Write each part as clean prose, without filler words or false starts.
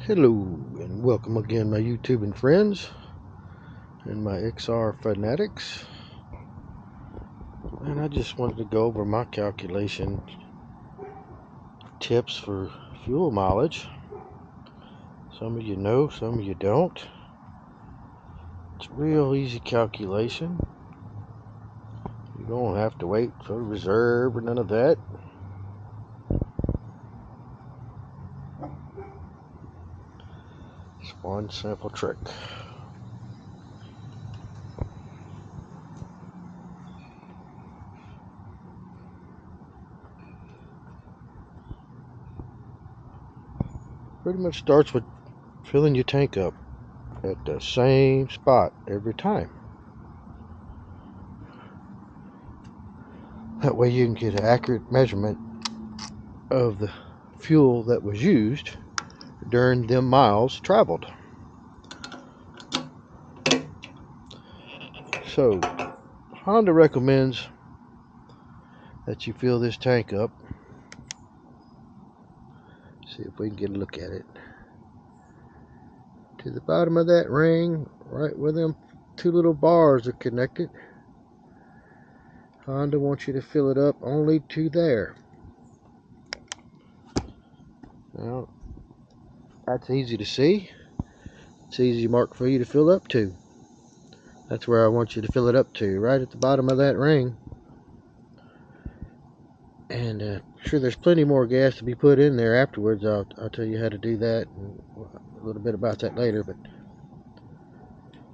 Hello and welcome again, my YouTube and friends and my XR fanatics. And I just wanted to go over my calculation tips for fuel mileage. Some of you know, some of you don't. It's a real easy calculation. You don't have to wait for reserve or none of that. It's one simple trick. Pretty much starts with filling your tank up at the same spot every time. That way you can get an accurate measurement of the fuel that was used during them miles traveled. So Honda recommends that you fill this tank up. See if we can get a look at it. To the bottom of that ring, right where them two little bars are connected. Honda wants you to fill it up only to there. Now, that's easy to see. It's easy mark for you to fill up to. That's where I want you to fill it up to, right at the bottom of that ring. And I'm sure there's plenty more gas to be put in there afterwards. I'll tell you how to do that and a little bit about that later. But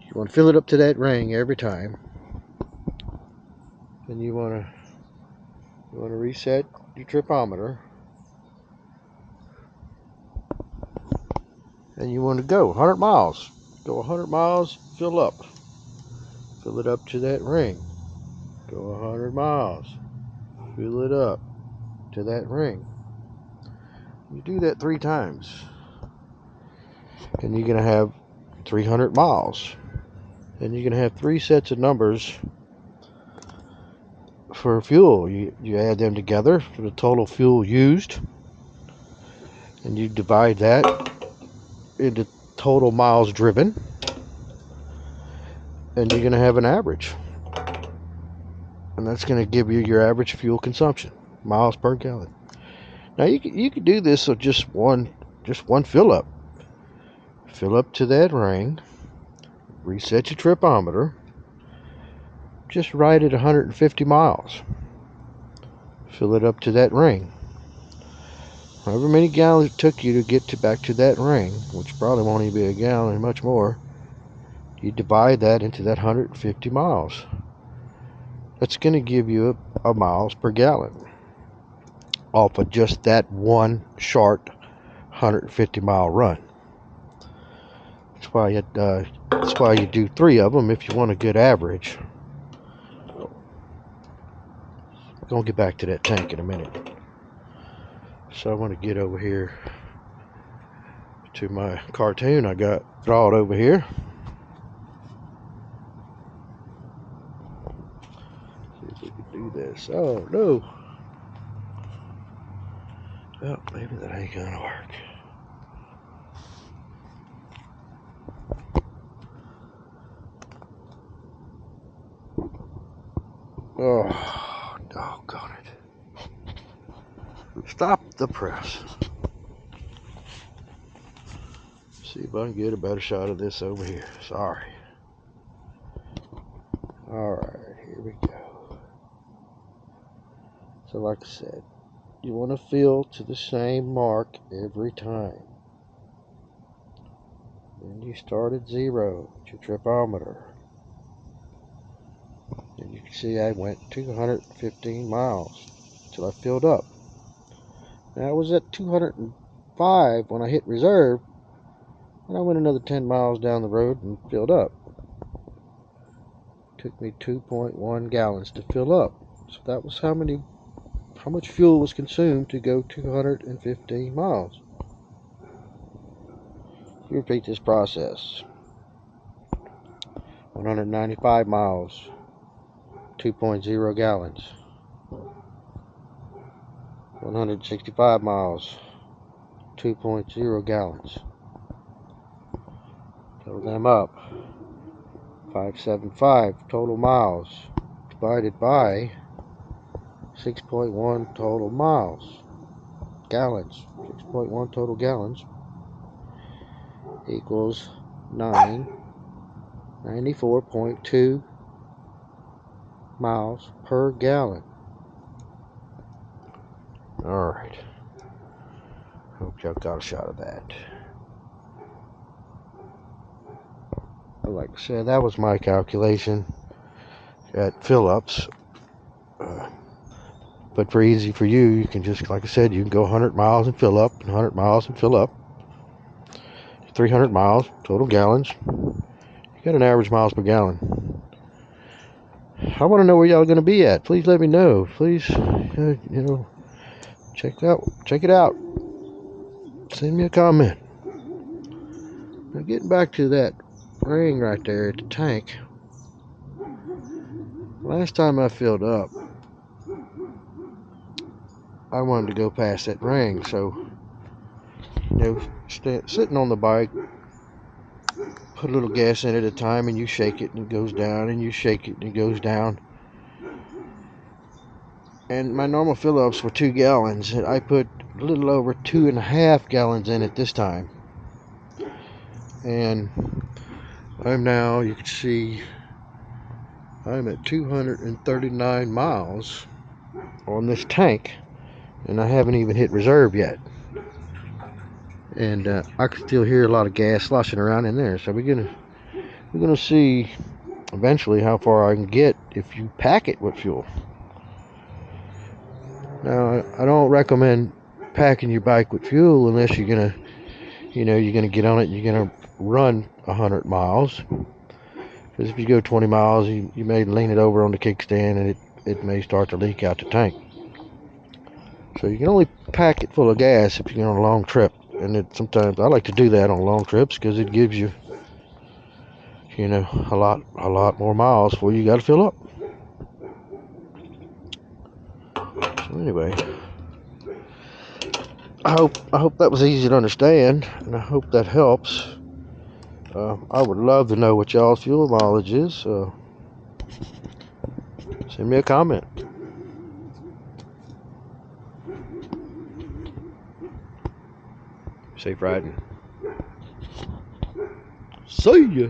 you want to fill it up to that ring every time. Then you want to reset your tripometer. And you want to go 100 miles. Go 100 miles, fill up. Fill it up to that ring. Go 100 miles. Fill it up to that ring. You do that 3 times. And you're going to have 300 miles. And you're going to have 3 sets of numbers for fuel. You add them together for the total fuel used. And you divide that into total miles driven. And you're going to have an average. And that's going to give you your average fuel consumption, miles per gallon. Now you could do this with just one fill up. Fill up to that ring, reset your tripometer, just right at 150 miles. Fill it up to that ring. However many gallons it took you to get back to that ring, which probably won't even be a gallon, much more, you divide that into that 150 miles. That's going to give you a miles per gallon off of just that one short 150 mile run. That's why you do 3 of them if you want a good average. I'm gonna get back to that tank in a minute. So I want to get over here to my cartoon I got drawn over here. See if we can do this. Oh no! Well, maybe that ain't gonna work. Oh, doggone it. Stop the press. See if I can get a better shot of this over here. Sorry. Alright, here we go. So like I said, you want to fill to the same mark every time. Then you start at 0 with your tripometer. And you can see I went 215 miles till I filled up. Now I was at 205 when I hit reserve, and I went another 10 miles down the road and filled up. It took me 2.1 gallons to fill up. So that was how much fuel was consumed to go 215 miles. You repeat this process. 195 miles, 2.0 gallons. 165 miles, 2.0 gallons. Total them up. 575 total miles divided by 6.1 total miles. Gallons. 6.1 total gallons equals 94.2 miles per gallon. Alright. Hope y'all got a shot of that. Like I said, that was my calculation at fill-ups. But for easy for you, you can just, like I said, you can go 100 miles and fill up, and 100 miles and fill up. 300 miles, total gallons. You got an average miles per gallon. I want to know where y'all are going to be at. Please let me know. Please, check it out. Send me a comment. Now, getting back to that ring right there at the tank. Last time I filled up, I wanted to go past that ring, so sitting on the bike, put a little gas in at a time, and you shake it and it goes down, and you shake it and it goes down. And my normal fill-ups were 2 gallons, and I put a little over 2.5 gallons in it this time. And I'm now, you can see, I'm at 239 miles on this tank, and I haven't even hit reserve yet. And I can still hear a lot of gas sloshing around in there. So we're gonna see eventually how far I can get if you pack it with fuel. Now, I don't recommend packing your bike with fuel unless you're gonna get on it and you're gonna run 100 miles. Because if you go 20 miles, you may lean it over on the kickstand and it may start to leak out the tank. So you can only pack it full of gas if you're on a long trip. And sometimes I like to do that on long trips because it gives you, a lot more miles before you got to fill up. So anyway, I hope that was easy to understand, and I hope that helps. I would love to know what y'all's fuel mileage is. Send me a comment. Safe riding. See ya.